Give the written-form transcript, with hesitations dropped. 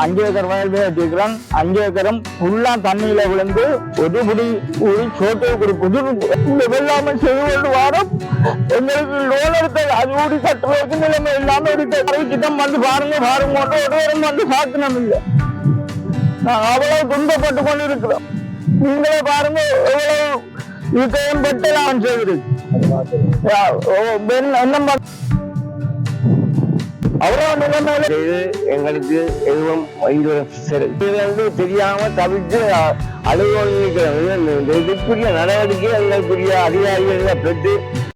அஞ்சு ஏக்கர் வயல் வச்சிருக்கிறோம். 5 ஏக்கரும் ஃபுல்லா தண்ணியில விழுந்து ஒரு முடி ஒரு சோட்டை ஒரு புது வெள்ளாமல் செய்து கொண்டு வாரம் எங்களுக்கு லோன் எடுத்த அது ஊடி கட்டுறதுக்கு நிலைமை இல்லாம கிட்டம் வந்து பாருங்க ஒருவரும் வந்து சாத்தினம் இல்லை. நான் அவ்வளவு துன்பப்பட்டு கொண்டு இருக்கிறோம். நீங்களே பாருங்க எவ்வளவு இதுக்கையும் பெட்டலாம் செய்கிறது. என்ன எங்களுக்கு எதுவும் தெரியாம தவிர்த்து அலுவலக நடவடிக்கை எங்களுக்குரிய அதிகாரிகளை பெற்று